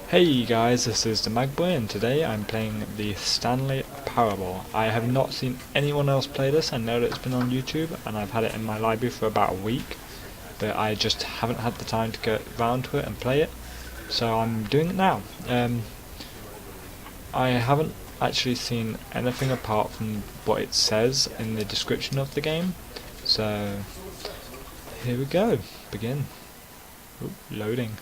Hey guys, this is the Maggboy and today I'm playing the Stanley Parable. I have not seen anyone else play this. I know that it's been on YouTube and I've had it in my library for about a week, but I just haven't had the time to get round to it and play it, so I'm doing it now. I haven't actually seen anything apart from what it says in the description of the game, so here we go. Begin. Ooh, loading.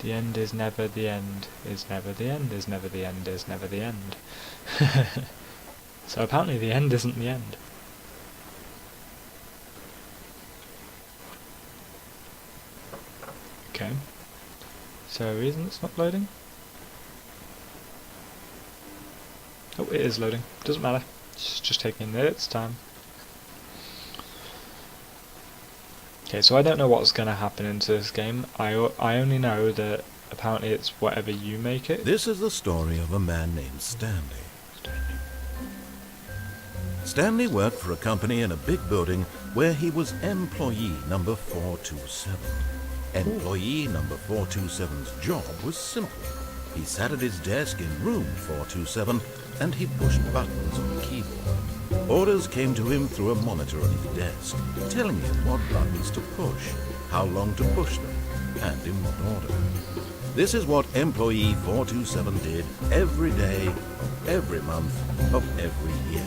The end is never the end, is never the end, is never the end, is never the end. So apparently the end isn't the end. Okay. So a reason it's not loading? Oh, it is loading. Doesn't matter. It's just taking its time. Okay, so I don't know what's going to happen into this game. I only know that apparently it's whatever you make it. This is the story of a man named Stanley. Stanley worked for a company in a big building where he was employee number 427. Employee number 427's job was simple. He sat at his desk in room 427 and he pushed buttons on the keyboard. Orders came to him through a monitor on his desk, telling him what buttons to push, how long to push them, and in what order. This is what employee 427 did every day, of every month, of every year.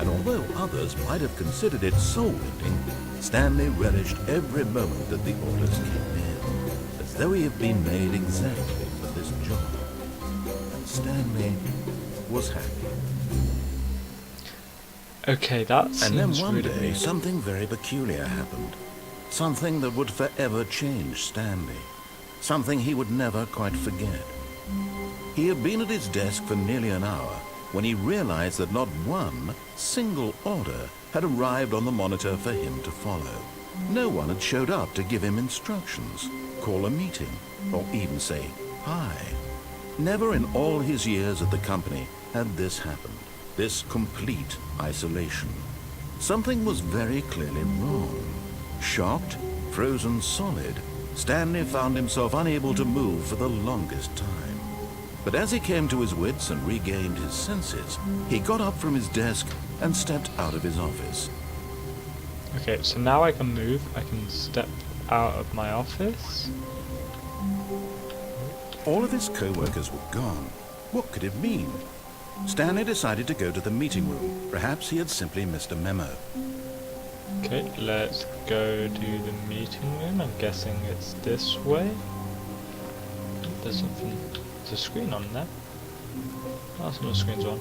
And although others might have considered it soul-lifting, Stanley relished every moment that the orders came in, as though he had been made exactly for this job. And Stanley was happy. Okay, that seems And then one really day, weird. something very peculiar happened. Something that would forever change Stanley. Something he would never quite forget. He had been at his desk for nearly an hour when he realized that not one single order had arrived on the monitor for him to follow. No one had showed up to give him instructions, call a meeting, or even say hi. Never in all his years at the company had this happened. This complete isolation. Something was very clearly wrong. Shocked, frozen solid, Stanley found himself unable to move for the longest time. But as he came to his wits and regained his senses, he got up from his desk and stepped out of his office. Okay, so now I can move. I can step out of my office. All of his co-workers were gone. What could it mean? Stanley decided to go to the meeting room. Perhaps he had simply missed a memo. Okay, let's go to the meeting room. I'm guessing it's this way. There's something. There's a screen on there. Oh, some of the screens are on.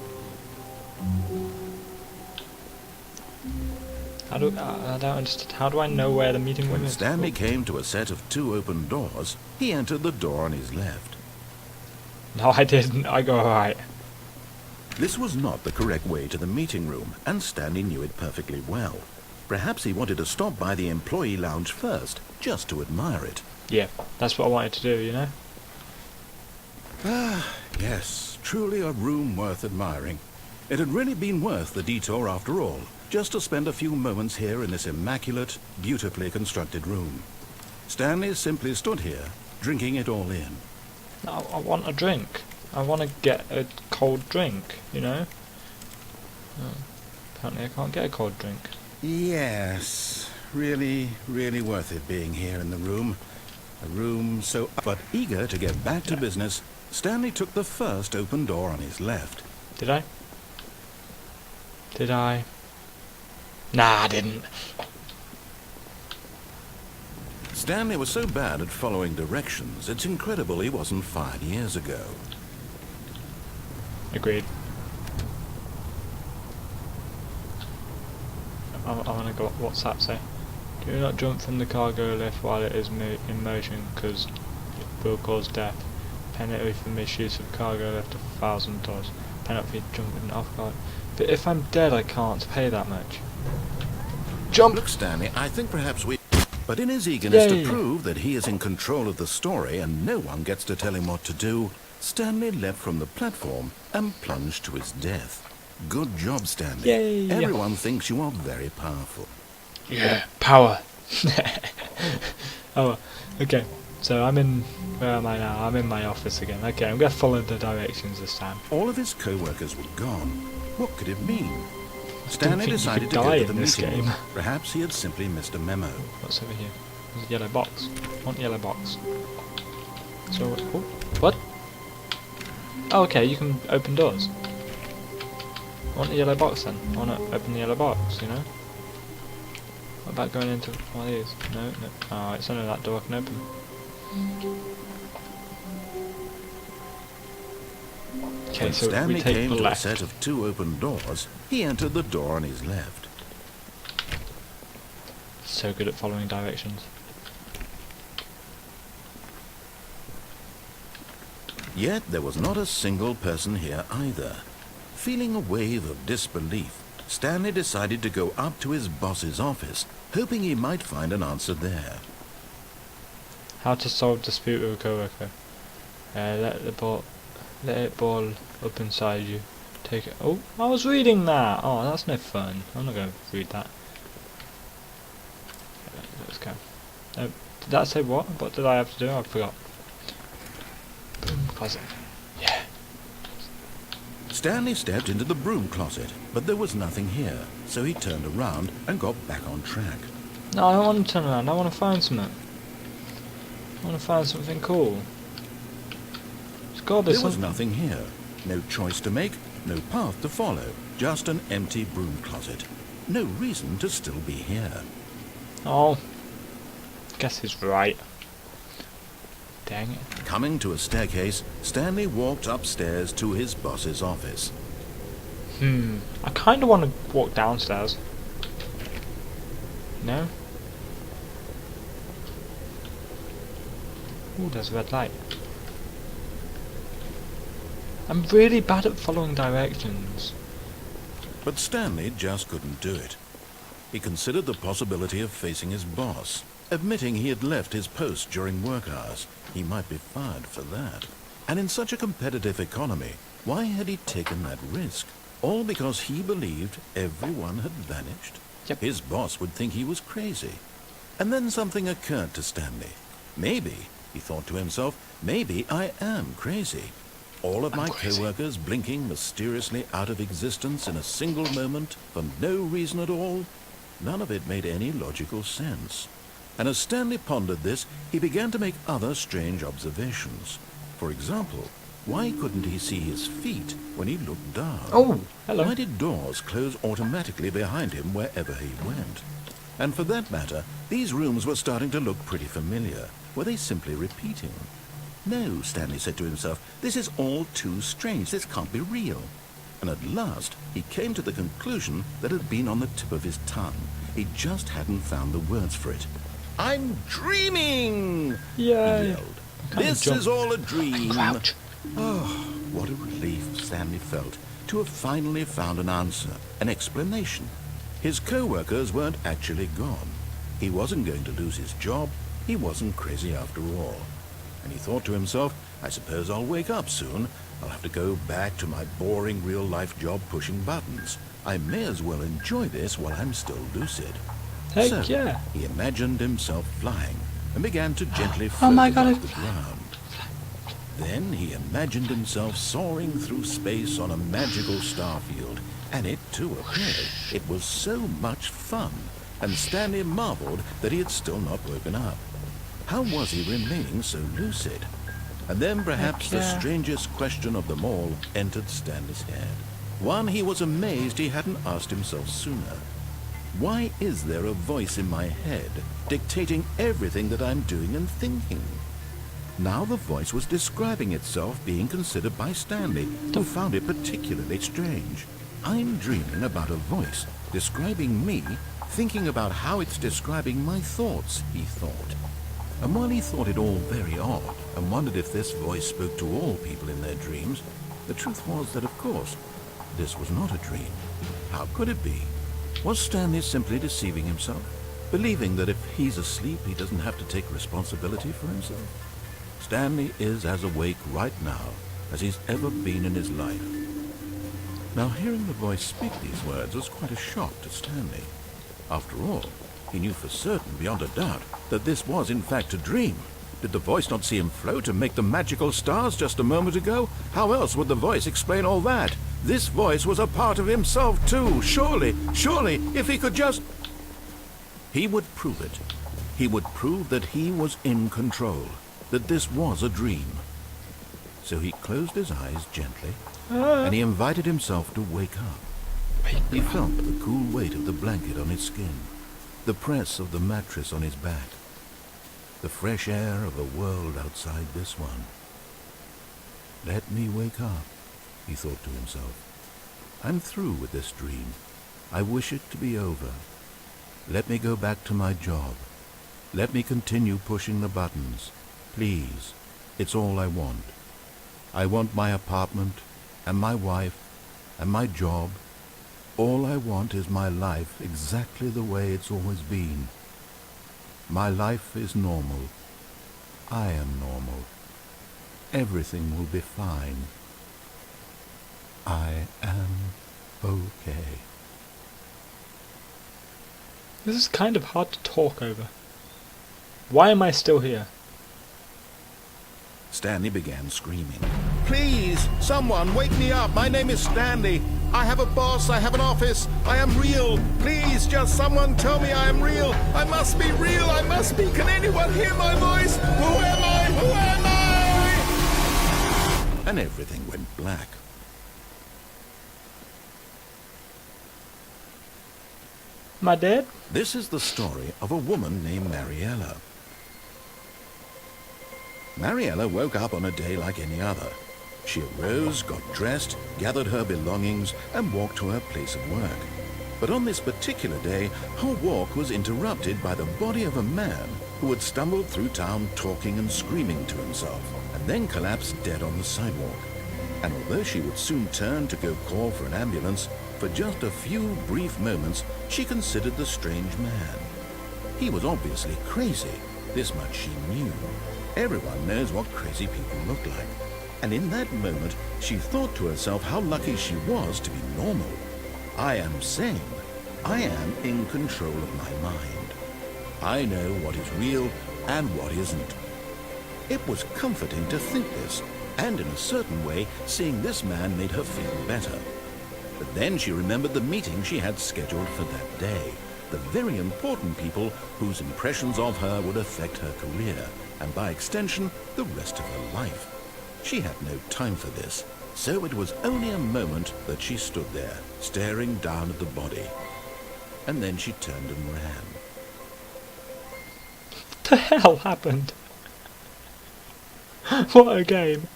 I don't understand. How do I know where the meeting room When is? Stanley came to a set of 2 open doors, he entered the door on his left. No, I didn't. I go right. This was not the correct way to the meeting room, and Stanley knew it perfectly well. Perhaps he wanted to stop by the employee lounge first, just to admire it. Yeah, that's what I wanted to do, you know? Ah, yes, truly a room worth admiring. It had really been worth the detour after all, just to spend a few moments here in this immaculate, beautifully constructed room. Stanley simply stood here, drinking it all in. No, I want a drink. I want to get a cold drink, you know? Oh, apparently I can't get a cold drink. Yes, really worth it being here in the room. A room so... But eager to get back to business, Stanley took the first open door on his left. Did I? Did I? Nah, I didn't. Stanley was so bad at following directions, it's incredible he wasn't fired years ago. Agreed. I want to go. What's that say? Do not jump from the cargo lift while it is in motion, because it will cause death. Penalty for misuse of cargo lift of $1,000. Penalty for jumping off guard. But if I'm dead, I can't pay that much. Jump! Look, Stanley, I think perhaps we... But in his eagerness Yay. to prove that he is in control of the story and no one gets to tell him what to do, Stanley leapt from the platform and plunged to his death. Good job, Stanley. Yay. Everyone thinks you are very powerful. Yeah, power. Oh, okay. So I'm in... Where am I now? I'm in my office again. Okay, I'm going to follow the directions this time. All of his co-workers were gone. What could it mean? I Stanley didn't think decided you to could go die to the in this meeting. game. Perhaps he had simply missed a memo. What's over here? There's a yellow box. I want yellow box. So, oh, what? Oh, okay, you can open doors. I want the yellow box then. I want to open the yellow box, you know? What about going into one of these? No, no. Oh, it's only that door I can open. Okay, When so Stanley we take came the to a left. set of 2 open doors, he entered the door on his left. So good at following directions. Yet there was not a single person here either. Feeling a wave of disbelief, Stanley decided to go up to his boss's office, hoping he might find an answer there. How to solve dispute with a coworker. Let it ball up inside you. Take it. Oh, I was reading that. Oh, that's no fun. I'm not going to read that. Okay, let's go. Did that say what? What did I have to do? I forgot. Broom closet. Yeah. Stanley stepped into the broom closet, but there was nothing here, so he turned around and got back on track. No, I don't want to turn around. I want to find something. I want to find something cool. There was nothing here. No choice to make, no path to follow. Just an empty broom closet. No reason to still be here. Oh. Guess he's right. Dang it. Coming to a staircase, Stanley walked upstairs to his boss's office. I kind of want to walk downstairs. No? Ooh, there's a red light. I'm really bad at following directions. But Stanley just couldn't do it. He considered the possibility of facing his boss, admitting he had left his post during work hours. He might be fired for that. And in such a competitive economy, why had he taken that risk? All because he believed everyone had vanished? Yep. His boss would think he was crazy. And then something occurred to Stanley. Maybe, he thought to himself, maybe I am crazy. All of my co-workers blinking mysteriously out of existence in a single moment for no reason at all. None of it made any logical sense. And as Stanley pondered this, he began to make other strange observations. For example, why couldn't he see his feet when he looked down? Oh, hello. Why did doors close automatically behind him wherever he went? And for that matter, these rooms were starting to look pretty familiar. Were they simply repeating? No, Stanley said to himself, this is all too strange. This can't be real. And at last, he came to the conclusion that had been on the tip of his tongue. He just hadn't found the words for it. I'm dreaming! Yay. He yelled. This is all a dream. Crouch. Oh, what a relief Stanley felt to have finally found an answer, an explanation. His co-workers weren't actually gone. He wasn't going to lose his job. He wasn't crazy after all. And he thought to himself, I suppose I'll wake up soon. I'll have to go back to my boring real-life job pushing buttons. I may as well enjoy this while I'm still lucid. Heck So, yeah. he imagined himself flying and began to gently float Oh my God, above the ground. Then he imagined himself soaring through space on a magical star field, and it too appeared. It was so much fun, and Stanley marveled that he had still not woken up. How was he remaining so lucid? And then perhaps the strangest question of them all entered Stanley's head. One he was amazed he hadn't asked himself sooner. Why is there a voice in my head dictating everything that I'm doing and thinking? Now the voice was describing itself being considered by Stanley, who found it particularly strange. I'm dreaming about a voice describing me, thinking about how it's describing my thoughts, he thought. And while he thought it all very odd, and wondered if this voice spoke to all people in their dreams, the truth was that, of course, this was not a dream. How could it be? Was Stanley simply deceiving himself, believing that if he's asleep, he doesn't have to take responsibility for himself? Stanley is as awake right now as he's ever been in his life. Now, hearing the voice speak these words was quite a shock to Stanley. After all, he knew for certain, beyond a doubt, that this was in fact a dream. Did the voice not see him float and make the magical stars just a moment ago? How else would the voice explain all that? This voice was a part of himself too. Surely, if he could just... He would prove it. He would prove that he was in control, that this was a dream. So he closed his eyes gently, and he invited himself to wake up. He felt the cool weight of the blanket on his skin, the press of the mattress on his back, the fresh air of the world outside this one. Let me wake up, he thought to himself. I'm through with this dream. I wish it to be over. Let me go back to my job. Let me continue pushing the buttons. Please, it's all I want. I want my apartment, and my wife, and my job. All I want is my life exactly the way it's always been. My life is normal. I am normal. Everything will be fine. I am okay. This is kind of hard to talk over. Why am I still here? Stanley began screaming. Please, someone, wake me up. My name is Stanley. I have a boss. I have an office. I am real. Please, just someone tell me I am real. I must be real. I must be. Can anyone hear my voice? Who am I? Who am I? And everything went black. Am I dead? This is the story of a woman named Mariella. Mariella woke up on a day like any other. She arose, got dressed, gathered her belongings, and walked to her place of work. But on this particular day, her walk was interrupted by the body of a man who had stumbled through town talking and screaming to himself, and then collapsed dead on the sidewalk. And although she would soon turn to go call for an ambulance, for just a few brief moments she considered the strange man. He was obviously crazy, this much she knew. Everyone knows what crazy people look like. And in that moment, she thought to herself how lucky she was to be normal. I am sane. I am in control of my mind. I know what is real and what isn't. It was comforting to think this, and in a certain way, seeing this man made her feel better. But then she remembered the meeting she had scheduled for that day. The very important people whose impressions of her would affect her career, and by extension, the rest of her life. She had no time for this, so it was only a moment that she stood there, staring down at the body. And then she turned and ran. What the hell happened? What a game.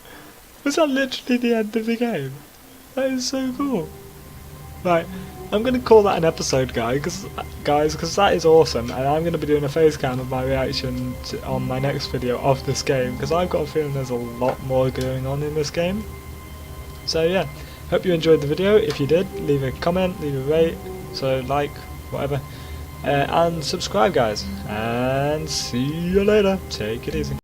Was that literally the end of the game? That is so cool. Right, I'm going to call that an episode, guys, because that is awesome, and I'm going to be doing a face cam of my reaction on my next video of this game, because I've got a feeling there's a lot more going on in this game. So yeah, hope you enjoyed the video. If you did, leave a comment, leave a rate, so like, whatever, and subscribe, guys, and see you later. Take it easy.